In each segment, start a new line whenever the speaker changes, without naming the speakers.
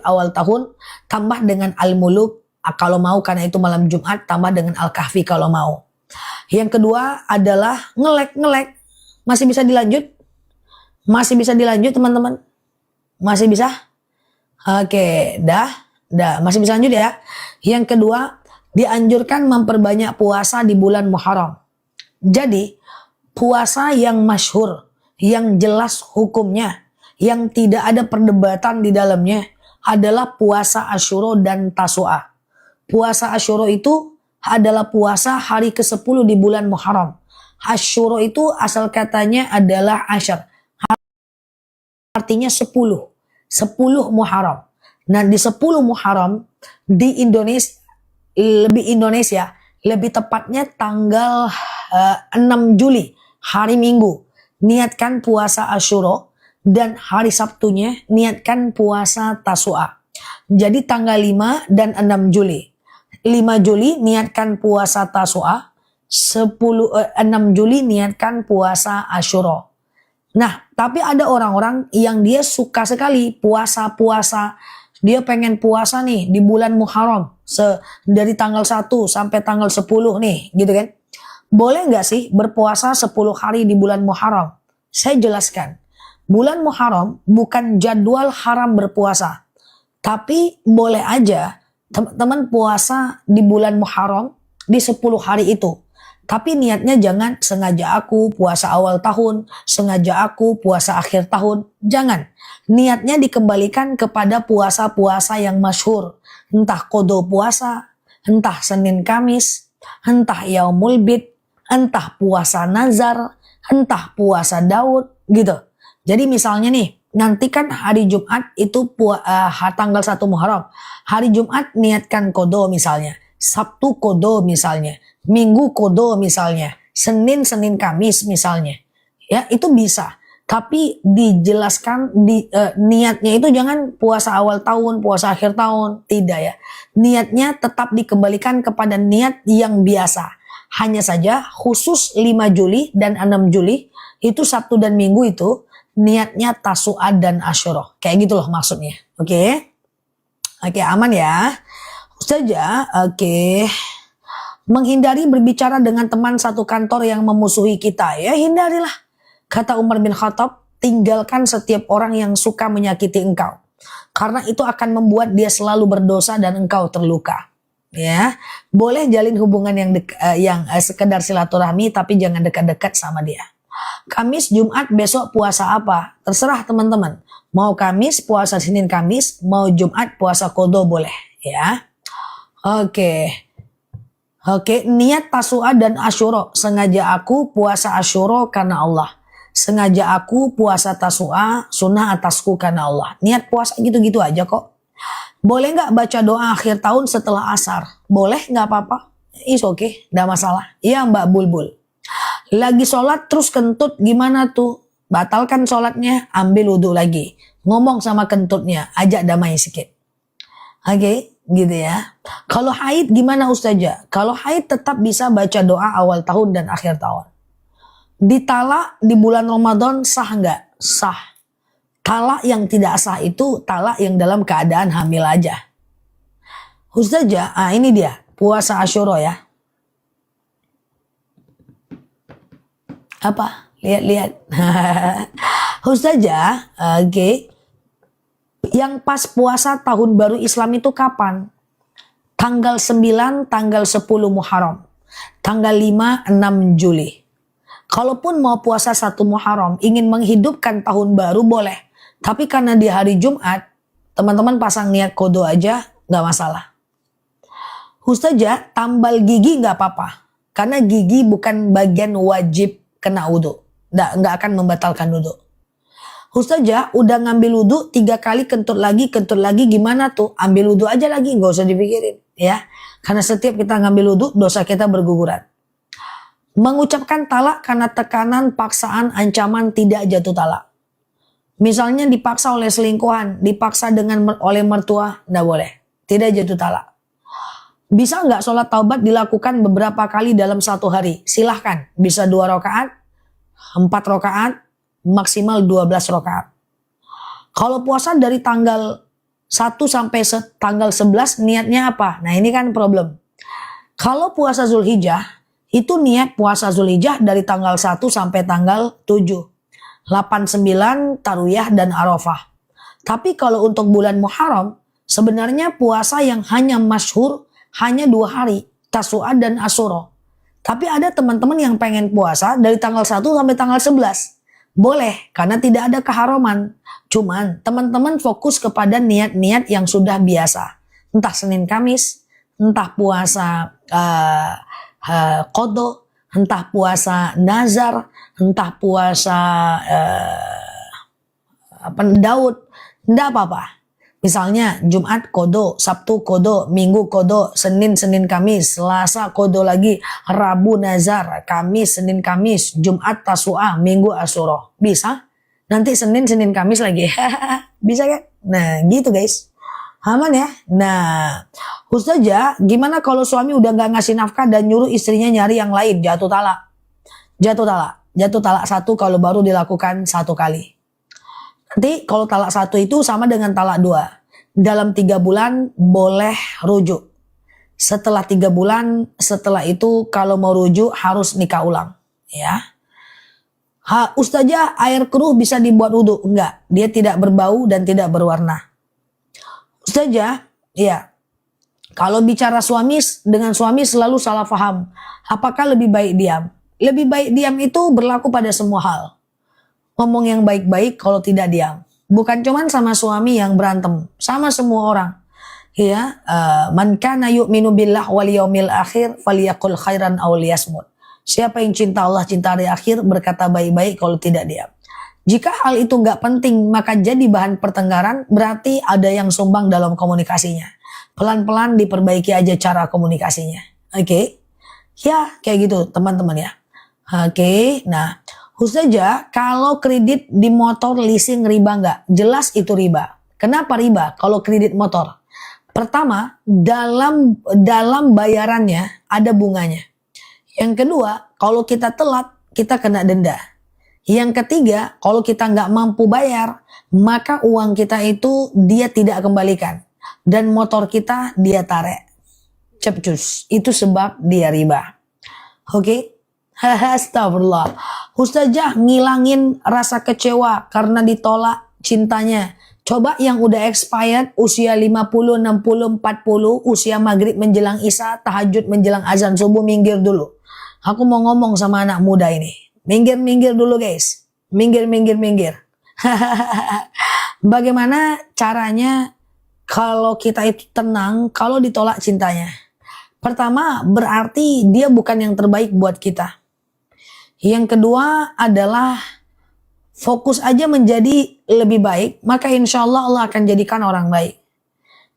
awal tahun, tambah dengan Al-Muluk kalau mau, karena itu malam Jumat, tambah dengan Al-Kahfi kalau mau. Yang kedua adalah ngelek. Masih bisa dilanjut? Masih bisa dilanjut teman-teman? Masih bisa? Oke, dah, masih bisa lanjut ya. Yang kedua, dianjurkan memperbanyak puasa di bulan Muharram. Jadi, puasa yang masyhur, yang jelas hukumnya, yang tidak ada perdebatan di dalamnya adalah puasa Asyura dan Tasu'a. Puasa Asyura itu adalah puasa hari ke-10 di bulan Muharram. Asyura itu asal katanya adalah asyar, artinya 10 Muharram. Nah, di 10 Muharram di Indonesia lebih tepatnya tanggal 6 Juli, hari Minggu, niatkan puasa Asyura, dan hari Sabtunya niatkan puasa Tasu'a. Jadi tanggal 5 dan 6 Juli. 5 Juli niatkan puasa Tasu'a, 6 Juli niatkan puasa Asyura. Nah, tapi ada orang-orang yang dia suka sekali puasa-puasa. Dia pengen puasa nih di bulan Muharram, dari tanggal 1 sampai tanggal 10 nih, gitu kan. Boleh nggak sih berpuasa 10 hari di bulan Muharram? Saya jelaskan. Bulan Muharram bukan jadwal haram berpuasa. Tapi boleh aja teman-teman puasa di bulan Muharram di 10 hari itu. Tapi niatnya jangan sengaja aku puasa awal tahun, sengaja aku puasa akhir tahun. Jangan. Niatnya dikembalikan kepada puasa-puasa yang masyhur. Entah qada puasa, entah Senin Kamis, entah Yaumul Bid, entah puasa Nazar, entah puasa Daud, gitu. Jadi misalnya nih, nanti kan hari Jumat itu tanggal 1 Muharram. Hari Jumat niatkan qada misalnya. Sabtu qada misalnya. Minggu qada misalnya. Senin Kamis misalnya. Ya, itu bisa. Tapi dijelaskan niatnya itu jangan puasa awal tahun, puasa akhir tahun. Tidak ya. Niatnya tetap dikembalikan kepada niat yang biasa. Hanya saja khusus 5 Juli dan 6 Juli itu Sabtu dan Minggu itu niatnya Tasu'a dan Asyura. Kayak gitu loh maksudnya. Oke. Oke, aman ya. Saja, oke. Menghindari berbicara dengan teman satu kantor yang memusuhi kita. Ya, hindarilah. Kata Umar bin Khattab, tinggalkan setiap orang yang suka menyakiti engkau. Karena itu akan membuat dia selalu berdosa dan engkau terluka. Ya, boleh jalin hubungan yang sekedar silaturahmi, tapi jangan dekat-dekat sama dia. Kamis, Jumat, besok puasa apa? Terserah teman-teman. Mau Kamis, puasa Senin Kamis, mau Jumat, puasa qada boleh. Ya. Oke, niat Tasu'a dan Asyura. Sengaja aku puasa Asyura karena Allah. Sengaja aku puasa Tasu'a, sunnah atasku karena Allah. Niat puasa gitu-gitu aja kok. Boleh nggak baca doa akhir tahun setelah asar? Boleh, nggak apa-apa. It's okay, nggak masalah. Iya Mbak Bulbul. Lagi sholat terus kentut gimana tuh? Batalkan sholatnya, ambil wudhu lagi. Ngomong sama kentutnya, ajak damai sedikit. Oke, gitu ya. Kalau haid gimana Ustazah? Kalau haid tetap bisa baca doa awal tahun dan akhir tahun. Ditalak di bulan Ramadan sah nggak? Sah. Talak yang tidak sah itu talak yang dalam keadaan hamil aja. Ustazah, ini dia puasa Asyura ya. Apa? Lihat-lihat. Ustazah, oke. Yang pas puasa tahun baru Islam itu kapan? Tanggal 9, tanggal 10 Muharram. Tanggal 5, 6 Juli. Kalaupun mau puasa 1 Muharram, ingin menghidupkan tahun baru boleh. Tapi karena di hari Jumat, teman-teman pasang niat qada aja, nggak masalah. Ustazah, tambal gigi nggak apa-apa. Karena gigi bukan bagian wajib kena wudhu. Nggak akan membatalkan wudhu. Ustazah, udah ngambil wudhu 3 kali kentut lagi gimana tuh? Ambil wudhu aja lagi, nggak usah dipikirin. Ya, karena setiap kita ngambil wudhu, dosa kita berguguran. Mengucapkan talak karena tekanan, paksaan, ancaman tidak jatuh talak. Misalnya dipaksa oleh selingkuhan, dipaksa oleh mertua, nggak boleh. Tidak jatuh talak. Bisa nggak sholat taubat dilakukan beberapa kali dalam 1 hari? Silahkan. Bisa 2 rakaat, 4 rakaat, maksimal 12 rakaat. Kalau puasa dari tanggal sampai tanggal 11 niatnya apa? Nah ini kan problem. Kalau puasa Zulhijjah, itu niat puasa Zulhijjah dari tanggal 1 sampai tanggal 7. 8, 9, Tarwiyah dan Arafah. Tapi kalau untuk bulan Muharram, sebenarnya puasa yang hanya masyhur hanya 2 hari, Tasu'a dan Asyura. Tapi ada teman-teman yang pengen puasa dari tanggal 1 sampai tanggal 11. Boleh, karena tidak ada keharaman. Cuman teman-teman fokus kepada niat-niat yang sudah biasa. Entah Senin Kamis, entah puasa qadha, entah puasa nazar, entah puasa Daud, tidak apa-apa. Misalnya Jumat qadha, Sabtu qadha, Minggu qadha, Senin Kamis, Selasa qadha lagi, Rabu nazar, Kamis Senin Kamis, Jumat Tasu'a, Minggu Asyura. Bisa? Nanti Senin Kamis lagi. Bisa kan? Nah, gitu guys. Aman ya? Nah, Ustazah, gimana kalau suami udah gak ngasih nafkah dan nyuruh istrinya nyari yang lain? Jatuh talak. Jatuh talak 1 kalau baru dilakukan 1 kali. Nanti kalau talak 1 itu sama dengan talak 2. Dalam 3 bulan boleh rujuk. Setelah 3 bulan, setelah itu kalau mau rujuk harus nikah ulang. Ya. Ustazah, air keruh bisa dibuat wudhu? Enggak, dia tidak berbau dan tidak berwarna. Ustazah, ya. Kalau bicara suami dengan suami selalu salah paham. Apakah lebih baik diam? Lebih baik diam itu berlaku pada semua hal. Ngomong yang baik-baik kalau tidak diam. Bukan cuman sama suami yang berantem, sama semua orang. Ya, man kana yu'minu billah wal yaumil akhir falyaqul khairan aw liyasmut. Siapa yang cinta Allah, cinta hari akhir, berkata baik-baik kalau tidak diam. Jika hal itu nggak penting, maka jadi bahan pertengkaran, berarti ada yang sumbang dalam komunikasinya. Pelan-pelan diperbaiki aja cara komunikasinya. Oke? Ya, kayak gitu teman-teman ya. Oke, nah. Ustazah, kalau kredit di motor leasing riba nggak? Jelas itu riba. Kenapa riba kalau kredit motor? Pertama, dalam bayarannya ada bunganya. Yang kedua, kalau kita telat, kita kena denda. Yang ketiga, kalau kita nggak mampu bayar, maka uang kita itu dia tidak kembalikan. Dan motor kita dia tarik. Cepcus. Itu sebab dia riba. Oke? Astagfirullah. Ustazah, ngilangin rasa kecewa karena ditolak cintanya. Coba yang udah expired usia 50, 60, 40, usia maghrib menjelang isya, tahajud menjelang azan subuh, minggir dulu. Aku mau ngomong sama anak muda ini. Minggir dulu guys. Minggir. Bagaimana caranya kalau kita itu tenang kalau ditolak cintanya? Pertama, berarti dia bukan yang terbaik buat kita. Yang kedua adalah fokus aja menjadi lebih baik, maka insya Allah Allah akan jadikan orang baik.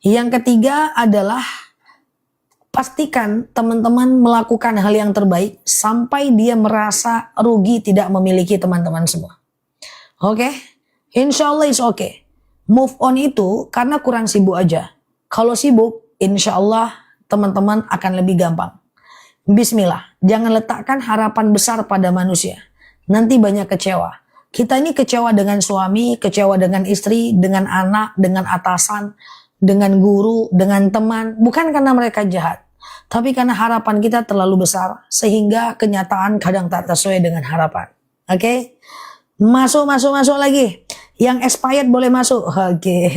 Yang ketiga adalah pastikan teman-teman melakukan hal yang terbaik sampai dia merasa rugi tidak memiliki teman-teman semua. Oke? Insya Allah is okay. Move on itu karena kurang sibuk aja. Kalau sibuk, insya Allah teman-teman akan lebih gampang. Bismillah, jangan letakkan harapan besar pada manusia. Nanti banyak kecewa. Kita ini kecewa dengan suami, kecewa dengan istri, dengan anak, dengan atasan, dengan guru, dengan teman. Bukan karena mereka jahat, tapi karena harapan kita terlalu besar, sehingga kenyataan kadang tak sesuai dengan harapan. Oke? Masuk lagi. Yang expired boleh masuk. Oke.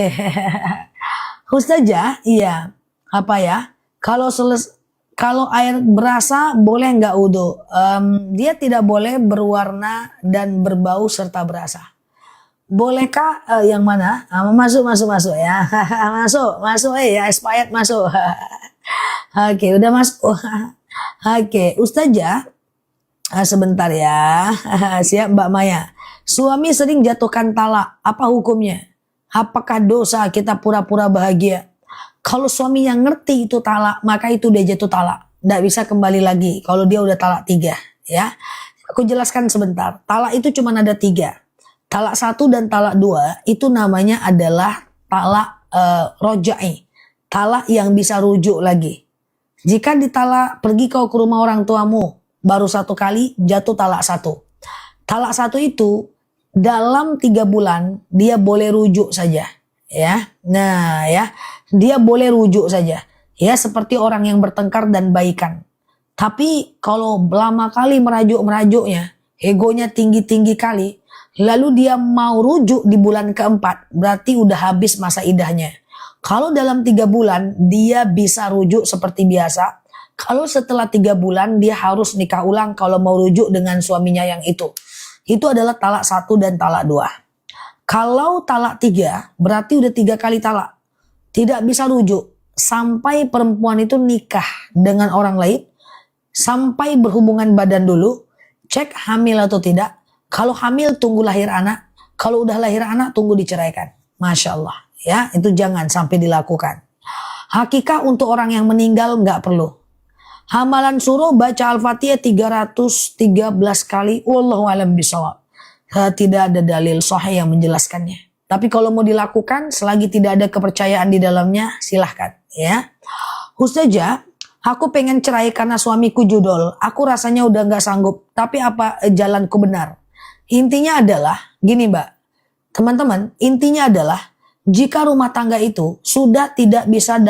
Ustazah, iya. Apa ya? Kalau air berasa boleh nggak wudhu? Dia tidak boleh berwarna dan berbau serta berasa. Bolehkah yang mana? Masuk ya. masuk ya, expired masuk. Oke, udah masuk. Oke, Ustazah, sebentar ya. Siap Mbak Maya. Suami sering jatuhkan talak, apa hukumnya? Apakah dosa kita pura-pura bahagia? Kalau suami yang ngerti itu talak, maka itu dia jatuh talak. Nggak bisa kembali lagi kalau dia udah talak 3. Ya. Aku jelaskan sebentar. Talak itu cuma ada 3. Talak 1 dan talak 2 itu namanya adalah talak roja'i. Talak yang bisa rujuk lagi. Jika ditalak pergi kau ke rumah orang tuamu, baru 1 kali jatuh talak 1. Talak 1 itu dalam 3 bulan dia boleh rujuk saja. ya. Nah, ya, dia boleh rujuk saja. Ya, seperti orang yang bertengkar dan baikan. Tapi kalau lama kali merajuk-merajuknya, egonya tinggi-tinggi kali, lalu dia mau rujuk di bulan keempat, berarti udah habis masa idahnya. Kalau dalam 3 bulan, dia bisa rujuk seperti biasa. Kalau setelah 3 bulan, dia harus nikah ulang kalau mau rujuk dengan suaminya yang itu. Itu adalah talak 1 dan talak 2. Kalau talak 3, berarti udah 3 kali talak. Tidak bisa rujuk. Sampai perempuan itu nikah dengan orang lain. Sampai berhubungan badan dulu. Cek hamil atau tidak. Kalau hamil tunggu lahir anak. Kalau udah lahir anak tunggu diceraikan. Masya Allah. Ya, itu jangan sampai dilakukan. Hakikah untuk orang yang meninggal nggak perlu. Hamalan suruh baca Al-Fatihah 313 kali. Wallahu a'lam bishawab. Tidak ada dalil sahih yang menjelaskannya. Tapi kalau mau dilakukan selagi tidak ada kepercayaan di dalamnya, silahkan. Ya, Ustazah, aku pengen cerai karena suamiku judol. Aku rasanya udah nggak sanggup. Tapi apa jalanku benar? Intinya adalah gini mbak, teman-teman. Intinya adalah jika rumah tangga itu sudah tidak bisa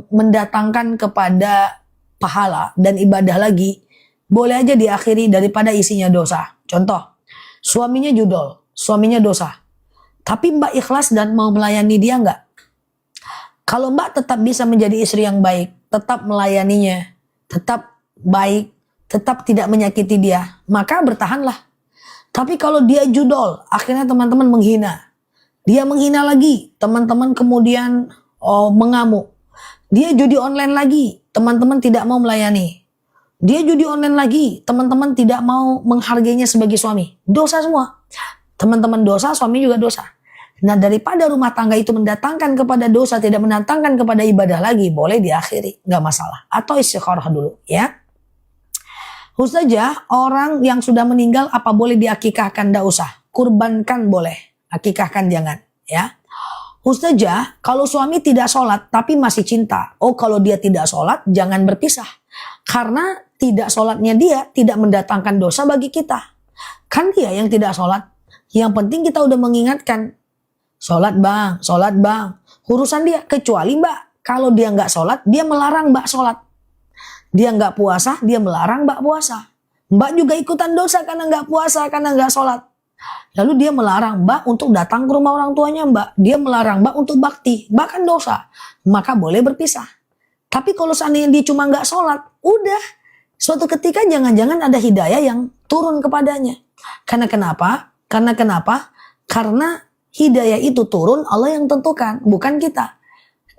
mendatangkan kepada pahala dan ibadah lagi, boleh aja diakhiri daripada isinya dosa. Contoh, suaminya judol, suaminya dosa. Tapi mbak ikhlas dan mau melayani dia enggak? Kalau mbak tetap bisa menjadi istri yang baik, tetap melayaninya, tetap baik, tetap tidak menyakiti dia, maka bertahanlah. Tapi kalau dia judol, akhirnya teman-teman menghina. Dia menghina lagi, teman-teman kemudian mengamuk. Dia judi online lagi, teman-teman tidak mau melayani. Dia judi online lagi, teman-teman tidak mau menghargainya sebagai suami. Dosa semua. Teman-teman dosa, suami juga dosa. Nah, daripada rumah tangga itu mendatangkan kepada dosa, tidak mendatangkan kepada ibadah lagi, boleh diakhiri, nggak masalah. Atau istikharah dulu, ya. Ustazah, orang yang sudah meninggal apa boleh diakikahkan? Nggak usah. Kurbankan boleh, akikahkan jangan, ya. Ustazah, kalau suami tidak sholat tapi masih cinta. Oh, kalau dia tidak sholat jangan berpisah. Karena tidak sholatnya dia tidak mendatangkan dosa bagi kita. Kan dia yang tidak sholat. Yang penting kita udah mengingatkan. Sholat bang, sholat bang. Urusan dia. Kecuali mbak, kalau dia nggak sholat, dia melarang mbak sholat. Dia nggak puasa, dia melarang mbak puasa. Mbak juga ikutan dosa karena nggak puasa, karena nggak sholat. Lalu dia melarang mbak untuk datang ke rumah orang tuanya mbak. Dia melarang mbak untuk bakti. Bahkan dosa. Maka boleh berpisah. Tapi kalau seandainya dia cuma nggak sholat, udah. Suatu ketika jangan-jangan ada hidayah yang turun kepadanya. Karena kenapa? Karena hidayah itu turun Allah yang tentukan, bukan kita.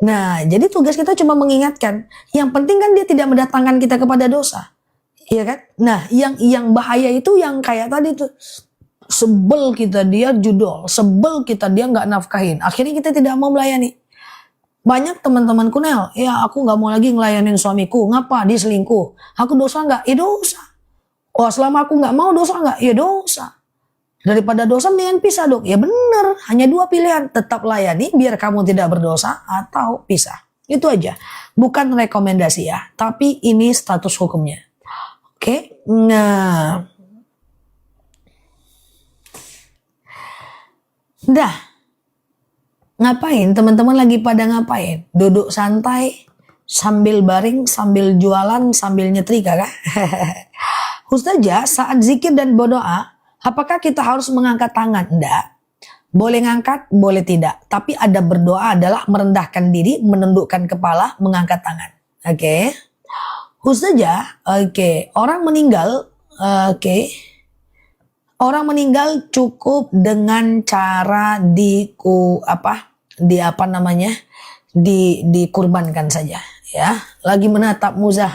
Nah, jadi tugas kita cuma mengingatkan. Yang penting kan dia tidak mendatangkan kita kepada dosa. Iya kan? Nah, yang bahaya itu yang kayak tadi tuh. Sebel kita dia judol, sebel kita dia nggak nafkahin. Akhirnya kita tidak mau melayani. Banyak teman-temanku Nel, ya aku nggak mau lagi ngelayanin suamiku. Ngapa? Dia selingkuh. Aku dosa nggak? Ya dosa. Oh selama aku nggak mau dosa nggak? Ya dosa. Daripada dosa mendingan pisah dok. Ya bener. Hanya 2 pilihan. Tetap layani biar kamu tidak berdosa atau pisah. Itu aja. Bukan rekomendasi ya. Tapi ini status hukumnya. Oke. Nah. Dah, ngapain? Teman-teman lagi pada ngapain? Duduk santai, sambil baring, sambil jualan, sambil nyetrika kah? Ustazah, saat zikir dan berdoa, apakah kita harus mengangkat tangan? Enggak. Boleh ngangkat, boleh tidak. Tapi ada berdoa adalah merendahkan diri, menundukkan kepala, mengangkat tangan. Oke. Ustazah, oke. Orang meninggal, oke. Orang meninggal cukup dengan cara dikurbankan saja ya. Lagi menatap muzah.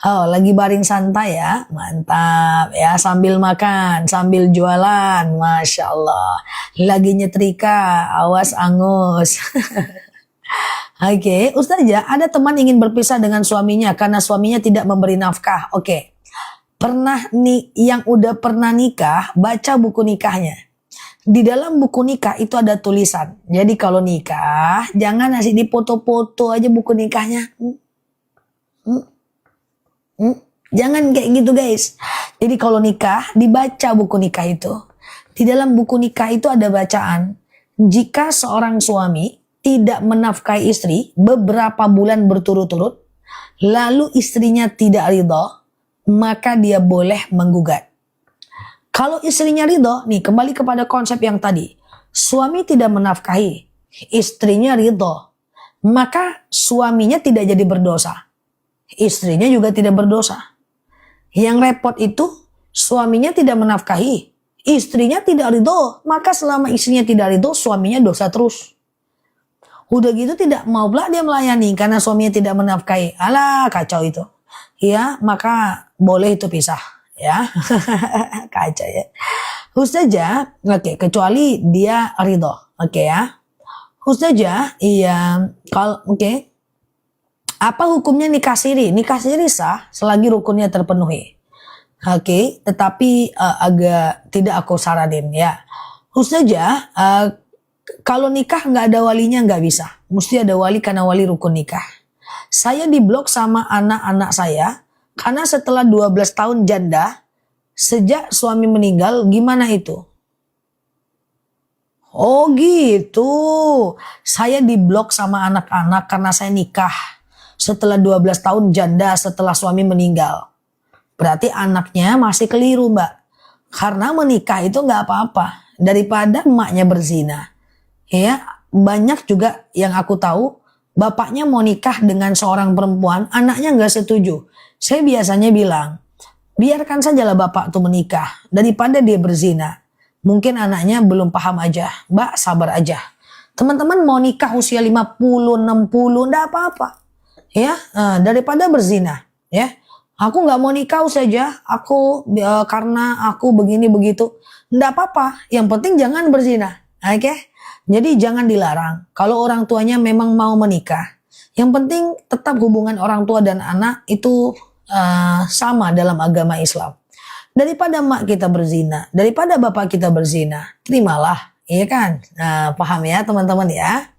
Oh, lagi baring santai ya. Mantap ya, sambil makan, sambil jualan. Masya Allah. Lagi nyetrika, awas angus. Oke, Ustazah, ada teman ingin berpisah dengan suaminya karena suaminya tidak memberi nafkah. Oke. Pernah nih yang udah pernah nikah, baca buku nikahnya. Di dalam buku nikah itu ada tulisan. Jadi kalau nikah, jangan ngasih di foto-foto aja buku nikahnya. Jangan kayak gitu guys. Jadi kalau nikah, dibaca buku nikah itu. Di dalam buku nikah itu ada bacaan. jika seorang suami tidak menafkahi istri beberapa bulan berturut-turut, lalu istrinya tidak ridho, maka dia boleh menggugat. Kalau istrinya ridho, nih kembali kepada konsep yang tadi, suami tidak menafkahi, istrinya ridho, maka suaminya tidak jadi berdosa, istrinya juga tidak berdosa. Yang repot itu suaminya tidak menafkahi, istrinya tidak ridho, maka selama istrinya tidak ridho, suaminya dosa terus. Udah gitu tidak mau pula dia melayani karena suaminya tidak menafkahi. Alah, kacau itu. Ya, maka boleh itu pisah, ya. Kacau ya. Ustazah, oke, kecuali dia ridho. Oke ya. Ustazah, iya, kalau oke. Apa hukumnya nikah siri? Nikah siri sah selagi rukunnya terpenuhi. Oke, tetapi agak tidak aku saranin ya. Ustazah, kalau nikah nggak ada walinya nggak bisa. Mesti ada wali karena wali rukun nikah. Saya diblok sama anak-anak saya karena setelah 12 tahun janda sejak suami meninggal, gimana itu? Oh gitu. Saya diblok sama anak-anak karena saya nikah setelah 12 tahun janda setelah suami meninggal. Berarti anaknya masih keliru, Mbak. Karena menikah itu nggak apa-apa daripada emaknya berzina. Ya, banyak juga yang aku tahu bapaknya mau nikah dengan seorang perempuan, anaknya nggak setuju. Saya biasanya bilang, biarkan sajalah bapak tuh menikah daripada dia berzina. Mungkin anaknya belum paham aja, Mbak sabar aja. Teman-teman mau nikah usia 50, 60, nggak apa-apa. Ya, daripada berzina. Ya, aku nggak mau nikah saja, karena aku begini begitu, nggak apa-apa. Yang penting jangan berzina, oke? Jadi jangan dilarang. Kalau orang tuanya memang mau menikah, yang penting tetap hubungan orang tua dan anak itu sama dalam agama Islam. Daripada mak kita berzina, daripada bapak kita berzina, terimalah, iya kan? Nah, paham ya teman-teman ya?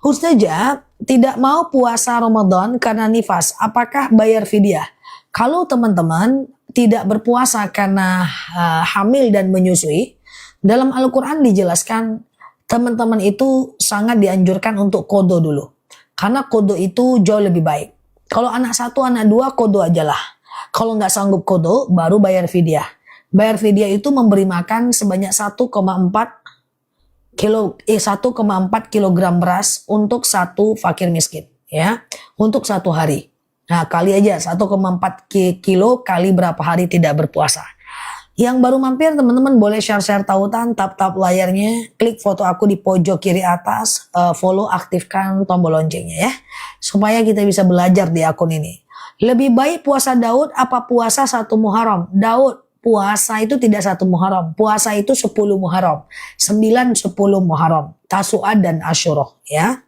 Ustazah, tidak mau puasa Ramadan karena nifas, apakah bayar fidyah? Kalau teman-teman tidak berpuasa karena hamil dan menyusui, dalam Al-Quran dijelaskan teman-teman itu sangat dianjurkan untuk kodo dulu. Karena kodo itu jauh lebih baik. Kalau anak 1, anak 2, kodo aja lah. Kalau nggak sanggup kodo, baru bayar fidyah. Bayar fidyah itu memberi makan sebanyak 1,4 kilogram beras untuk satu fakir miskin. Ya, untuk satu hari. Nah, kali aja 1,4 kilo kali berapa hari tidak berpuasa. Yang baru mampir teman-teman boleh share-share tautan, tap-tap layarnya, klik foto aku di pojok kiri atas, follow, aktifkan tombol loncengnya ya. Supaya kita bisa belajar di akun ini. Lebih baik puasa Daud apa puasa 1 Muharram? Daud, puasa itu tidak 1 Muharram. Puasa itu 10 Muharram. 9, 10 Muharram. Tasu'a dan Asyura ya.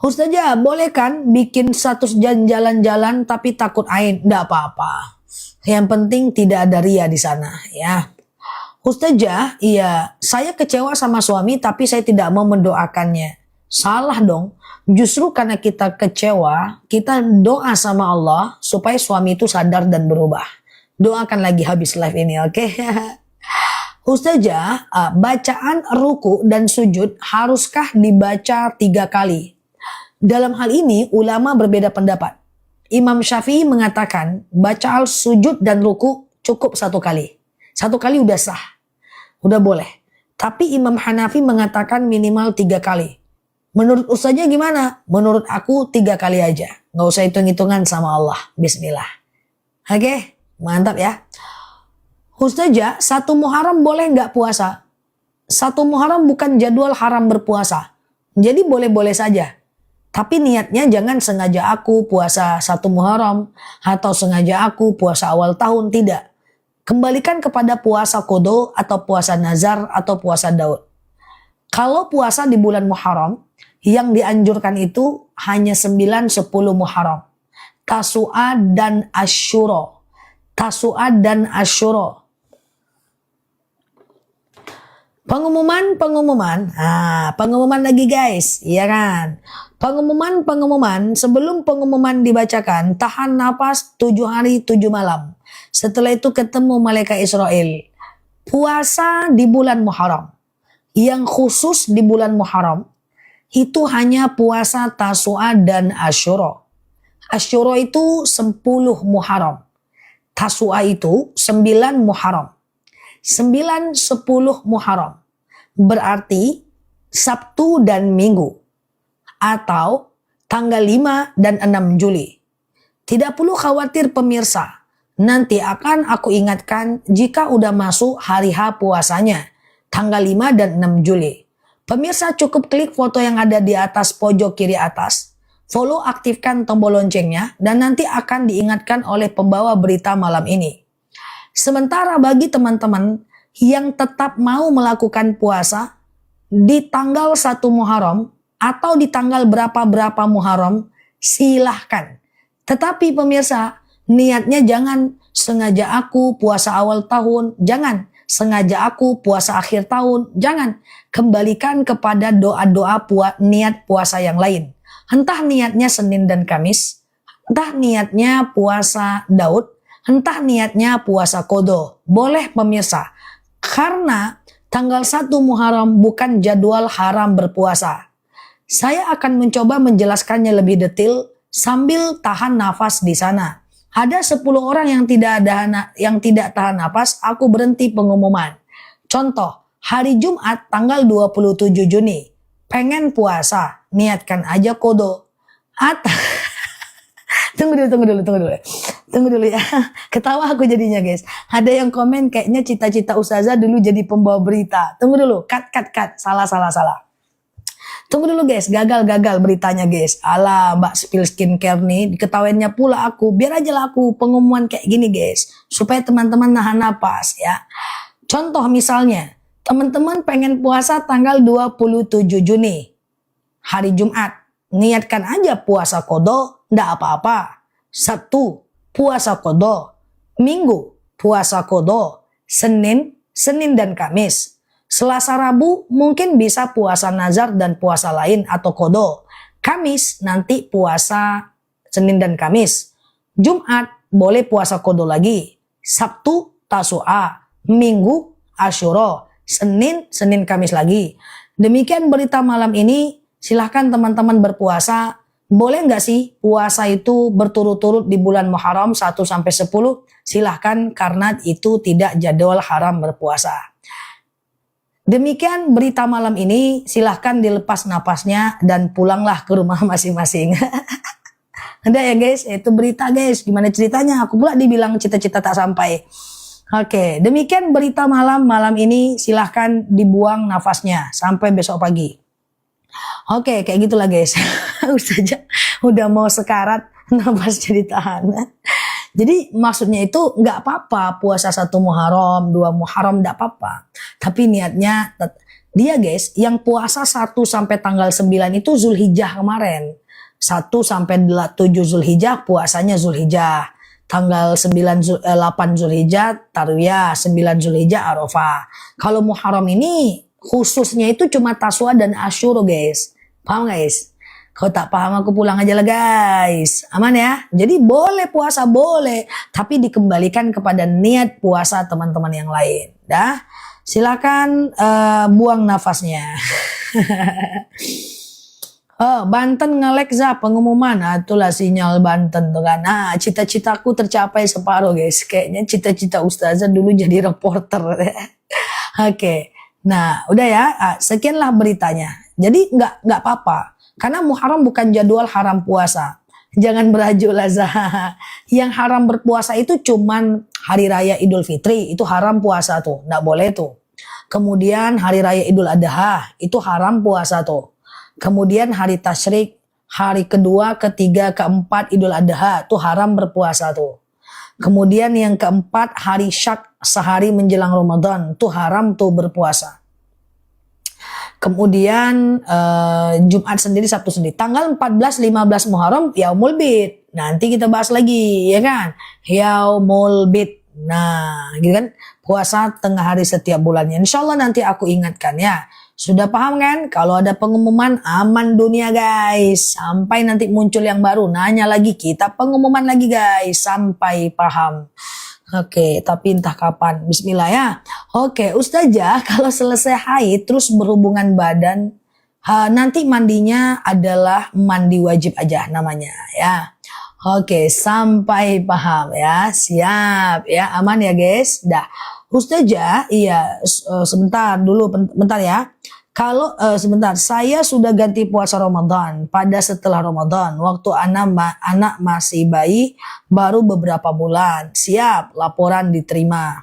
Ustazah, boleh kan bikin status jalan-jalan tapi takut ain? Nggak apa-apa. Yang penting tidak ada ria di sana ya. Ustazah, iya, saya kecewa sama suami tapi saya tidak mau mendoakannya. Salah dong. Justru karena kita kecewa, kita doa sama Allah supaya suami itu sadar dan berubah. Doakan lagi habis live ini, oke? Ustazah, bacaan ruku dan sujud haruskah dibaca 3 kali? Dalam hal ini ulama berbeda pendapat. Imam Syafi'i mengatakan bacaan sujud dan ruku cukup 1 kali. 1 kali udah sah. Udah boleh. Tapi Imam Hanafi mengatakan minimal 3 kali. Menurut Ustazah gimana? Menurut aku 3 kali aja. Nggak usah hitung-hitungan sama Allah. Bismillah. Oke, mantap ya. Ustazah, 1 Muharram boleh nggak puasa? 1 Muharram bukan jadwal haram berpuasa. Jadi boleh-boleh saja. Tapi niatnya jangan sengaja aku puasa 1 Muharram atau sengaja aku puasa awal tahun, tidak. Kembalikan kepada puasa kodo atau puasa nazar atau puasa Daud. Kalau puasa di bulan Muharram, yang dianjurkan itu hanya 9, 10 Muharram. Tasu'a dan Asyura. Tasu'a dan Asyura. Pengumuman. Pengumuman lagi guys, iya kan? Pengumuman, sebelum pengumuman dibacakan, tahan napas 7 hari 7 malam. Setelah itu ketemu malaikat Israel. Puasa di bulan Muharram. Yang khusus di bulan Muharram itu hanya puasa Tasu'a dan Asyura. Asyura itu 10 Muharram. Tasu'a itu 9 Muharram. 9, 10 Muharram. Berarti Sabtu dan Minggu. Atau tanggal 5 dan 6 Juli. Tidak perlu khawatir pemirsa. Nanti akan aku ingatkan jika udah masuk hari H puasanya. Tanggal 5 dan 6 Juli. Pemirsa cukup klik foto yang ada di atas pojok kiri atas. Follow, aktifkan tombol loncengnya, dan nanti akan diingatkan oleh pembawa berita malam ini. Sementara bagi teman-teman yang tetap mau melakukan puasa di tanggal 1 Muharram atau di tanggal berapa-berapa Muharram, silahkan. Tetapi pemirsa, niatnya jangan sengaja aku puasa awal tahun, jangan. Sengaja aku puasa akhir tahun, jangan. Kembalikan kepada doa-doa niat puasa yang lain. Entah niatnya Senin dan Kamis, entah niatnya puasa Daud, entah niatnya puasa Qadha. Boleh pemirsa, karena tanggal 1 Muharram bukan jadwal haram berpuasa. Saya akan mencoba menjelaskannya lebih detail sambil tahan nafas di sana. Ada 10 orang yang tidak tahan nafas, aku berhenti pengumuman. Contoh, hari Jumat tanggal 27 Juni. Pengen puasa, niatkan aja Qadha. Tunggu dulu ya. Ketawa aku jadinya guys. Ada yang komen kayaknya cita-cita Ustazah dulu jadi pembawa berita. Tunggu dulu, cut. Salah. Tunggu dulu guys, gagal beritanya guys. Alah, Mbak Spill Skincare nih, diketawainnya pula aku. Biar aja lah aku pengumuman kayak gini guys. Supaya teman-teman nahan napas ya. Contoh misalnya, teman-teman pengen puasa tanggal 27 Juni. Hari Jumat. Niatkan aja puasa Qadha, ndak apa-apa. Sabtu, puasa Qadha. Minggu, puasa Qadha. Senin dan Kamis. Selasa Rabu mungkin bisa puasa nazar dan puasa lain atau Qadha. Kamis nanti puasa Senin dan Kamis. Jumat boleh puasa Qadha lagi. Sabtu Tasu'a. Minggu Asyura. Senin Kamis lagi. Demikian berita malam ini. Silahkan teman-teman berpuasa. Boleh nggak sih puasa itu berturut-turut di bulan Muharram 1 sampai 10? Silahkan, karena itu tidak jadwal haram berpuasa. Demikian berita malam ini. Silahkan dilepas napasnya dan pulanglah ke rumah masing-masing. Ada ya guys, itu berita guys. Gimana ceritanya? Aku pula dibilang cita-cita tak sampai. Oke, demikian berita malam ini. Silahkan dibuang nafasnya sampai besok pagi. Oke, kayak gitulah guys. Ustazah udah mau sekarat, nafas jadi tahan. Jadi maksudnya itu nggak apa-apa puasa 1 Muharram, 2 Muharram nggak apa-apa. Tapi niatnya dia guys, yang puasa 1 sampai tanggal 9 itu Zulhijjah kemarin. 1 sampai 7 Zulhijjah puasanya Zulhijjah. Tanggal 8 Zulhijjah Tarwiyah, 9 Zulhijjah Arafah. Kalau Muharram ini khususnya itu cuma Tasu'a dan Asyura guys. Paham guys? Kalau tak paham aku pulang aja lah guys. Aman ya? Jadi boleh puasa, boleh. Tapi dikembalikan kepada niat puasa teman-teman yang lain. Dah? Silakan buang nafasnya. Oh, Banten ngelek Zah pengumuman. Nah, itulah sinyal Banten tuh kan. Nah, cita-citaku tercapai separuh guys. Kayaknya cita-cita Ustazah dulu jadi reporter. Oke. Nah, udah ya. Sekianlah beritanya. Jadi nggak apa-apa. Karena Muharram bukan jadwal haram puasa. Jangan berajuk lah Zah. Yang haram berpuasa itu cuman hari raya Idul Fitri. Itu haram puasa tuh. Nggak boleh tuh. Kemudian hari raya Idul Adha. Itu haram puasa tuh. Kemudian hari Tasyrik. Hari kedua, ketiga, keempat Idul Adha. Itu haram berpuasa tuh. Kemudian yang keempat hari Syak. Sehari menjelang Ramadan. Itu haram tuh berpuasa. Kemudian Jumat sendiri, Sabtu sendiri. Tanggal 14-15 Muharram Yaumul Bid. Nanti kita bahas lagi ya kan. Yaumul Bid. Nah gitu kan. Puasa tengah hari setiap bulannya. Insya Allah nanti aku ingatkan ya. Sudah paham kan? Kalau ada pengumuman aman dunia guys. Sampai nanti muncul yang baru. Nanya lagi, kita pengumuman lagi guys. Sampai paham. Oke, tapi entah kapan. Bismillah ya. Oke, Ustazah, kalau selesai haid terus berhubungan badan, nanti mandinya adalah mandi wajib aja namanya ya. Oke, sampai paham ya. Siap ya, aman ya guys. Dah. Ustazah, iya sebentar dulu, bentar ya. Kalau sebentar, saya sudah ganti puasa Ramadan pada setelah Ramadan. Waktu anak masih bayi, baru beberapa bulan. Siap, laporan diterima.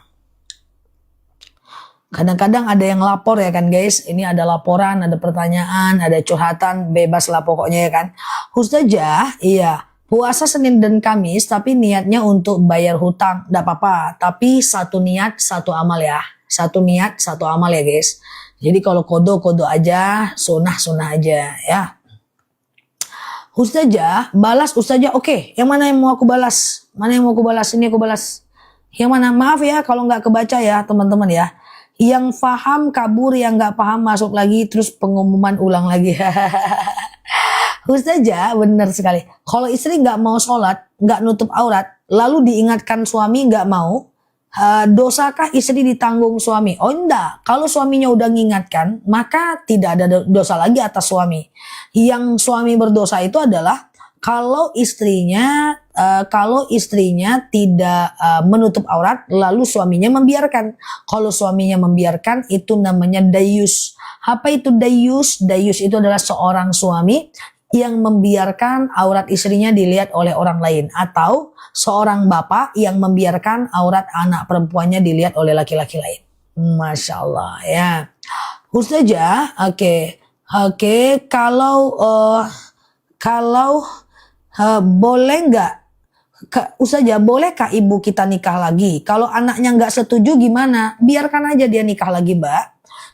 Kadang-kadang ada yang lapor ya kan guys. Ini ada laporan, ada pertanyaan, ada curhatan, bebas lah pokoknya ya kan. Ustazah, iya. Puasa Senin dan Kamis tapi niatnya untuk bayar hutang. Tidak apa-apa. Tapi satu niat, satu amal ya. Satu niat, satu amal ya guys. Jadi kalau kodo aja, sunnah aja ya. Ustazah, balas Ustazah. Oke, yang mana yang mau aku balas? Mana yang mau aku balas? Ini aku balas. Yang mana? Maaf ya kalau nggak kebaca ya teman-teman ya. Yang paham kabur, yang nggak paham masuk lagi, terus pengumuman ulang lagi. Ustazah, benar sekali. Kalau istri nggak mau sholat, nggak nutup aurat, lalu diingatkan suami nggak mau, dosakah istri ditanggung suami? Oh enggak, kalau suaminya udah ngingatkan, maka tidak ada dosa lagi atas suami. Yang suami berdosa itu adalah kalau istrinya tidak menutup aurat, lalu suaminya membiarkan. Kalau suaminya membiarkan, itu namanya dayus. Apa itu dayus? Dayus itu adalah seorang suami yang membiarkan aurat istrinya dilihat oleh orang lain, atau seorang bapak yang membiarkan aurat anak perempuannya dilihat oleh laki-laki lain. Masya Allah ya. Ustazah, oke. Kalau boleh nggak, Ustazah, bolehkah ibu kita nikah lagi? Kalau anaknya nggak setuju gimana? Biarkan aja dia nikah lagi, Mbak.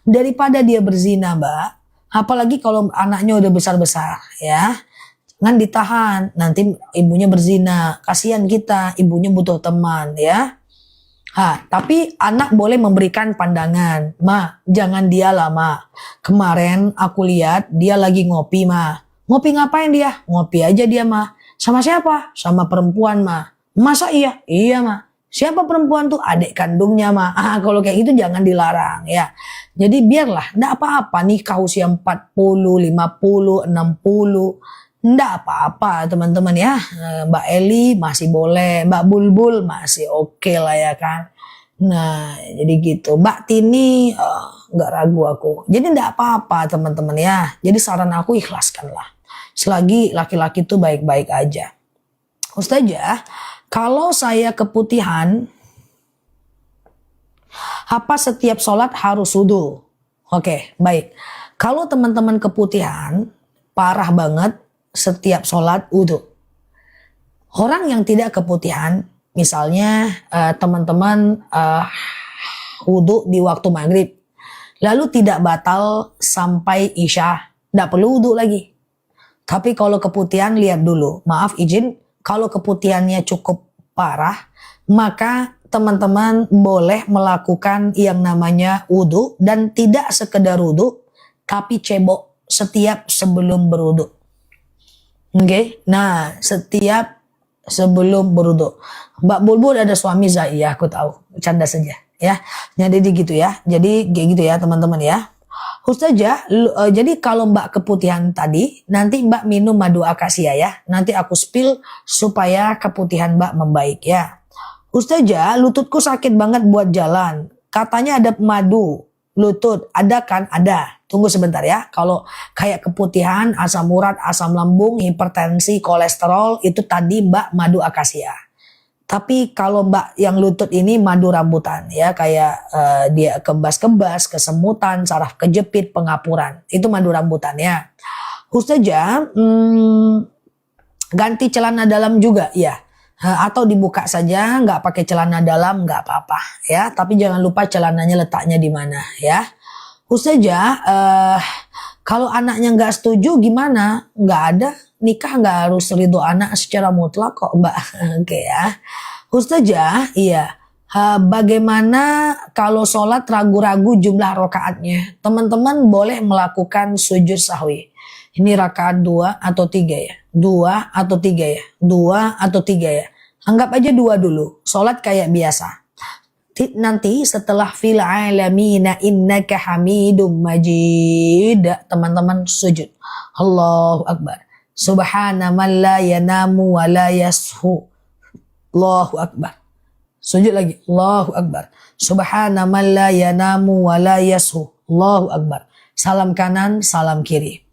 Daripada dia berzina, Mbak. Apalagi kalau anaknya udah besar-besar ya. Jangan ditahan, nanti ibunya berzina. Kasihan kita, ibunya butuh teman ya. Tapi anak boleh memberikan pandangan. Ma, jangan dia lah, Ma. Kemarin aku lihat dia lagi ngopi, Ma. Ngopi ngapain dia? Ngopi aja dia, Ma. Sama siapa? Sama perempuan, Ma. Masa iya? Iya, Ma. Siapa perempuan tuh? Adik kandungnya, Ma. Kalau kayak gitu jangan dilarang ya. Jadi biarlah, enggak apa-apa nikah usia 40, 50, 60. Enggak apa-apa teman-teman ya. Mbak Eli masih boleh, Mbak Bulbul masih oke lah ya kan. Nah, jadi gitu. Mbak Tini enggak ragu aku. Jadi enggak apa-apa teman-teman ya. Jadi saran aku ikhlaskanlah. Selagi laki-laki tuh baik-baik aja. Ustazah, kalau saya keputihan, apa setiap sholat harus wudu? Oke, baik. Kalau teman-teman keputihan, parah banget, setiap sholat wudu. Orang yang tidak keputihan, misalnya teman-teman wudu di waktu maghrib, lalu tidak batal sampai isya, tidak perlu wudu lagi. Tapi kalau keputihan, lihat dulu, maaf izin, kalau keputihannya cukup parah, maka teman-teman boleh melakukan yang namanya wudu, dan tidak sekedar wudu, tapi cebok setiap sebelum berwudu. Oke, nah setiap sebelum berwudu. Mbak Bulbul ada suami Iya, aku tahu, canda saja ya. Jadi gitu ya, jadi kayak gitu ya teman-teman ya. Ustazah, jadi kalau Mbak keputihan tadi, nanti Mbak minum madu akasia ya. Nanti aku spill supaya keputihan Mbak membaik ya. Ustazah, lututku sakit banget buat jalan. Katanya ada madu lutut. Ada kan? Ada. Tunggu sebentar ya. Kalau kayak keputihan, asam urat, asam lambung, hipertensi, kolesterol, itu tadi Mbak madu akasia. Tapi kalau Mbak yang lutut ini madu rambutan ya, kayak dia kebas-kebas, kesemutan, saraf kejepit, pengapuran. Itu madu rambutan ya. Ustazah, ganti celana dalam juga ya. Atau dibuka saja, nggak pakai celana dalam, nggak apa-apa ya. Tapi jangan lupa celananya letaknya di mana ya. Ustazah, kalau anaknya nggak setuju gimana? Nggak ada. Nikah nggak harus ridho anak secara mutlak kok Mbak. Oke ya. Ustazah, iya. Bagaimana kalau sholat ragu-ragu jumlah rakaatnya? Teman-teman boleh melakukan sujud sahwi. Ini rakaat 2 atau 3 ya? 2 atau 3 ya? 2 atau 3 ya? Anggap aja 2 dulu. Sholat kayak biasa. Nanti setelah fil alamina innaka hamidum majid, teman-teman sujud. Allahu Akbar. Subhana man la yanamu wa la yashu. Allahu Akbar. Sujud lagi. Allahu Akbar. Subhana man la yanamu wa la yashu. Allahu Akbar. Salam kanan, salam kiri.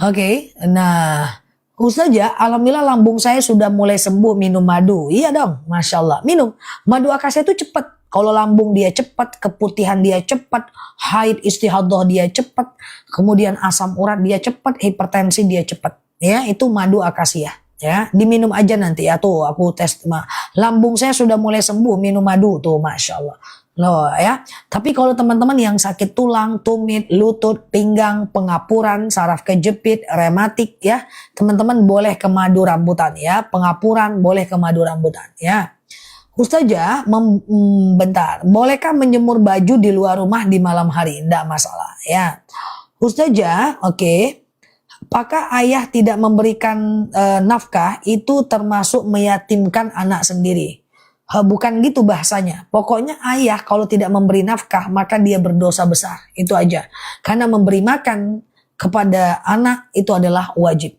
Oke, nah Ustazah, alhamdulillah lambung saya sudah mulai sembuh minum madu. Iya dong, Masya Allah. Minum. Madu akasia itu cepat. Kalau lambung dia cepat, keputihan dia cepat, haid istihadah dia cepat, kemudian asam urat dia cepat, hipertensi dia cepat. Ya, itu madu akasia. Ya, diminum aja nanti ya. Tuh, aku tes. Lambung saya sudah mulai sembuh minum madu tuh, Masya Allah. Loh ya, tapi kalau teman-teman yang sakit tulang, tumit, lutut, pinggang, pengapuran, saraf kejepit, rematik ya, teman-teman boleh ke madu rambutan ya, pengapuran boleh ke madu rambutan ya. Ustazah, bentar, bolehkah menjemur baju di luar rumah di malam hari? Tidak masalah ya. Ustazah, oke. Apakah ayah tidak memberikan nafkah itu termasuk meyatimkan anak sendiri? Bukan gitu bahasanya. Pokoknya ayah kalau tidak memberi nafkah maka dia berdosa besar. Itu aja. Karena memberi makan kepada anak itu adalah wajib.